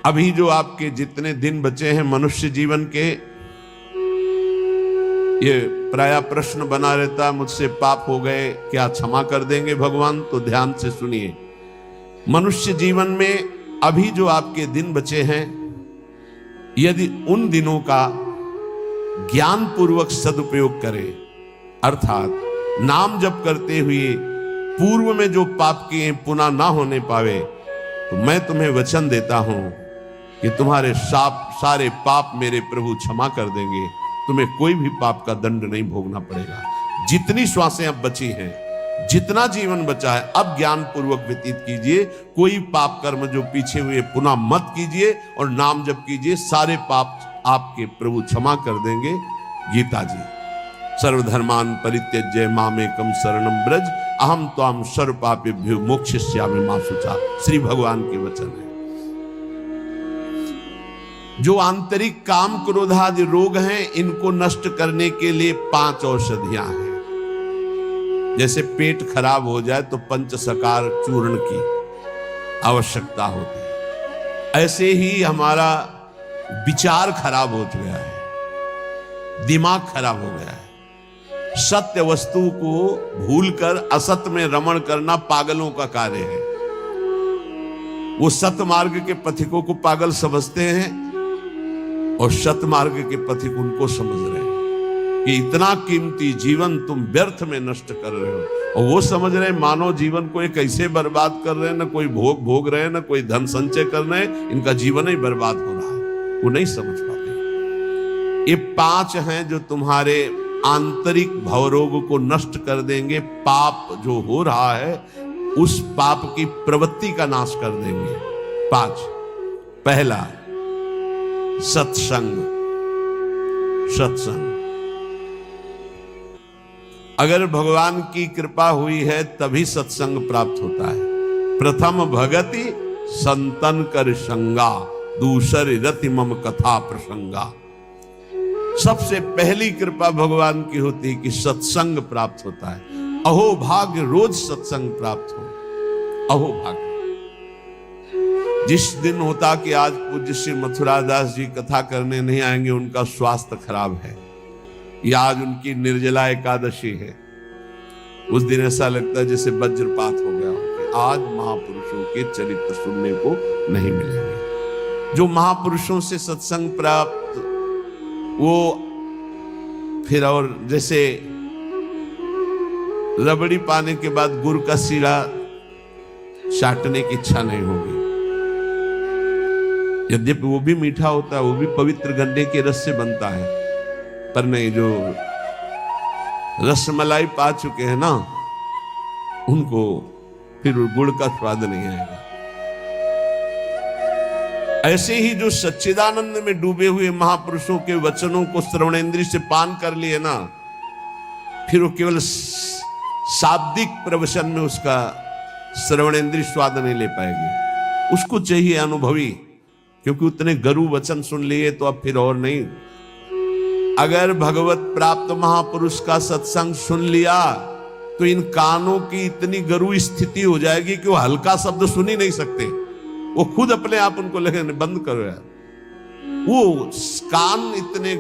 अभी जो आपके जितने दिन बचे हैं मनुष्य जीवन के, ये प्राय प्रश्न बना रहता, मुझसे पाप हो गए, क्या क्षमा कर देंगे भगवान? तो ध्यान से सुनिए, मनुष्य जीवन में अभी जो आपके दिन बचे हैं, यदि उन दिनों का ज्ञान पूर्वक सदुपयोग करें, अर्थात नाम जप करते हुए पूर्व में जो पाप किए पुनः ना होने पावे, तो मैं तुम्हें वचन देता हूं कि तुम्हारे सारे पाप मेरे प्रभु क्षमा कर देंगे। तुम्हें कोई भी पाप का दंड नहीं भोगना पड़ेगा। जितनी श्वासें अब बची हैं, जितना जीवन बचा है, अब ज्ञान पूर्वक व्यतीत कीजिए। कोई पाप कर्म जो पीछे हुए पुनः मत कीजिए और नाम जप कीजिए, सारे पाप आपके प्रभु क्षमा कर देंगे। गीता जी, सर्वधर्मान परित्यज्य मामेकं शरणं व्रज अहम त्वां सर्व पापेभ्यो मोक्षयिष्यामि मा शुचा। श्री भगवान के वचन है। जो आंतरिक काम क्रोध आदि रोग हैं, इनको नष्ट करने के लिए 5 औषधियां हैं। जैसे पेट खराब हो जाए तो पंचसकार चूर्ण की आवश्यकता होती है, ऐसे ही हमारा विचार खराब हो गया है, दिमाग खराब हो गया है। सत्य वस्तु को भूलकर असत्य में रमण करना पागलों का कार्य है। वो सत्य मार्ग के पथिकों को पागल समझते हैं और सत्य मार्ग के पथिक उनको समझ रहे हैं कि इतना कीमती जीवन तुम व्यर्थ में नष्ट कर रहे हो। और वो समझ रहे हैं मानव जीवन को ये कैसे बर्बाद कर रहे हैं, ना कोई भोग भोग रहे हैं, ना कोई धन संचय कर रहे हैं, इनका जीवन ही बर्बाद हो रहा है। वो नहीं समझ पाते। ये 5 हैं जो तुम्हारे आंतरिक भवरोग को नष्ट कर देंगे। पाप जो हो रहा है, उस पाप की प्रवृत्ति का नाश कर देंगे। 5, पहला सत्संग। सत्संग, अगर भगवान की कृपा हुई है तभी सत्संग प्राप्त होता है। प्रथम भगति संतन कर संगा, दूसरी रति मम कथा प्रसंगा। सबसे पहली कृपा भगवान की होती है कि सत्संग प्राप्त होता है। अहो भाग्य रोज सत्संग प्राप्त हो, अहो भाग्य। जिस दिन होता कि आज पूज्य श्री मथुरादास जी कथा करने नहीं आएंगे, उनका स्वास्थ्य खराब है, या आज उनकी निर्जला एकादशी है, उस दिन ऐसा लगता है जैसे वज्रपात हो गया हो कि आज महापुरुषों के चरित्र सुनने को नहीं मिलेंगे। जो महापुरुषों से सत्संग प्राप्त, वो फिर और जैसे रबड़ी पाने के बाद गुड़ का सीरा चाटने की इच्छा नहीं होगी। यद्यपि वो भी मीठा होता है, वो भी पवित्र गन्ने के रस से बनता है, पर नहीं, जो रसमलाई पा चुके हैं ना, उनको फिर गुड़ का स्वाद नहीं आएगा। ऐसे ही जो सच्चिदानंद में डूबे हुए महापुरुषों के वचनों को श्रवणेंद्रिय से पान कर लिए ना, फिर वो केवल शाब्दिक प्रवचन में उसका श्रवणेंद्रिय स्वाद नहीं ले पाएगी। उसको चाहिए अनुभवी, क्योंकि उतने गरु वचन सुन लिए तो अब फिर और नहीं। अगर भगवत प्राप्त महापुरुष का सत्संग सुन लिया तो इन कानों की इतनी गरु स्थिति हो जाएगी कि वो हल्का शब्द सुन ही नहीं सकते। वो खुद अपने आप उनको लगेंगे बंद करो यार। वो कान इतने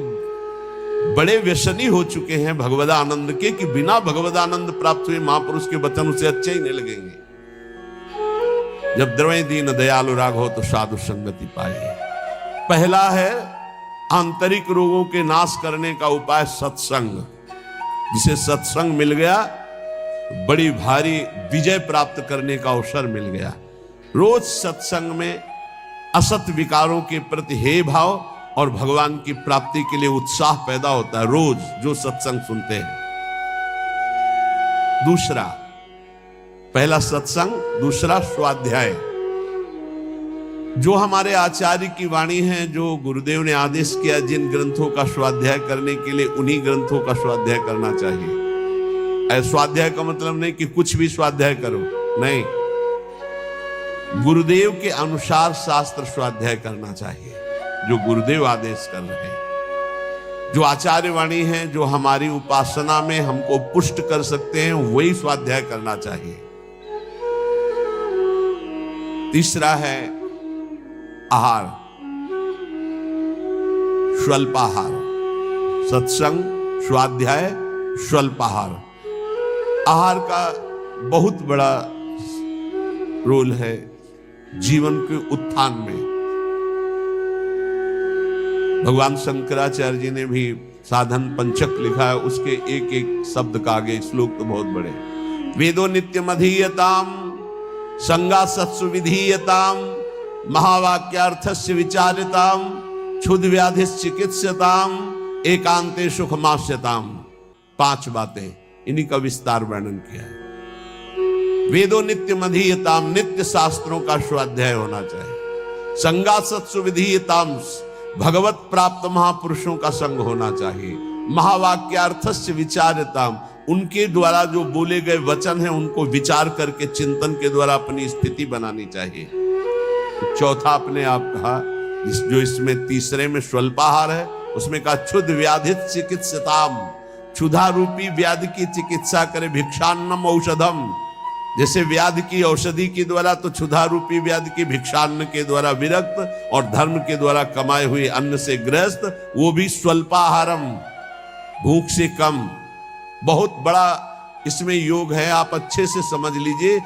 बड़े व्यसनी हो चुके हैं भगवदानंद के कि बिना भगवदानंद प्राप्त हुए महापुरुष के वचन उसे अच्छे ही नहीं लगेंगे। जब द्रवै दीन दयालु राघव तो साधु संगति पाए। पहला है आंतरिक रोगों के नाश करने का उपाय सत्संग। जिसे सत्संग मिल गया, बड़ी भारी विजय प्राप्त करने का अवसर मिल गया। रोज सत्संग में असत विकारों के प्रति हे भाव और भगवान की प्राप्ति के लिए उत्साह पैदा होता है, रोज जो सत्संग सुनते हैं। दूसरा, पहला सत्संग, दूसरा स्वाध्याय। जो हमारे आचार्य की वाणी है, जो गुरुदेव ने आदेश किया, जिन ग्रंथों का स्वाध्याय करने के लिए उन्हीं ग्रंथों का स्वाध्याय करना चाहिए। स्वाध्याय का मतलब नहीं कि कुछ भी स्वाध्याय करो, नहीं, गुरुदेव के अनुसार शास्त्र स्वाध्याय करना चाहिए, जो गुरुदेव आदेश कर रहे हैं। जो आचार्य वाणी है, जो हमारी उपासना में हमको पुष्ट कर सकते हैं, वही स्वाध्याय करना चाहिए। तीसरा है आहार, स्वल्पाहार, सत्संग, स्वाध्याय, स्वल्पाहार। आहार का बहुत बड़ा रोल है जीवन के उत्थान में। भगवान शंकराचार्य जी ने भी साधन पंचक लिखा है, उसके एक एक शब्द का आगे श्लोक तो बहुत बड़े। वेदो नित्यम अधीयताम संगा सत्सु विधीयताम महावाक्यार्थस्य विचारिताम क्षुध व्याधि चिकित्सताम एकांते सुखमास्यताम। 5 बातें, इन्हीं का विस्तार वर्णन किया है। वेदो नित्यम अधीयताम, नित्य शास्त्रों का स्वाध्याय होना चाहिए। संगा सत्सु विधीयताम, भगवत प्राप्त महापुरुषों का संग होना चाहिए। महावाक्यार्थस्य विचारताम, उनके द्वारा जो बोले गए वचन हैं उनको विचार करके चिंतन के द्वारा अपनी स्थिति बनानी चाहिए। चौथा अपने आप कहा, जो इसमें तीसरे में स्वल्पाहार है, उसमें कहा क्षुध व्याधि चिकित्सताम, क्षुधा रूपी व्याधि की चिकित्सा करे। भिक्षान्नम औषधम, जैसे व्याधि की औषधि के द्वारा, तो क्षुधा रूपी व्याधि की भिक्षान्न के द्वारा विरक्त और धर्म के द्वारा कमाए हुए अन्न से ग्रस्त, वो भी स्वल्पाहारम, भूख से कम। बहुत बड़ा इसमें योग है, आप अच्छे से समझ लीजिए।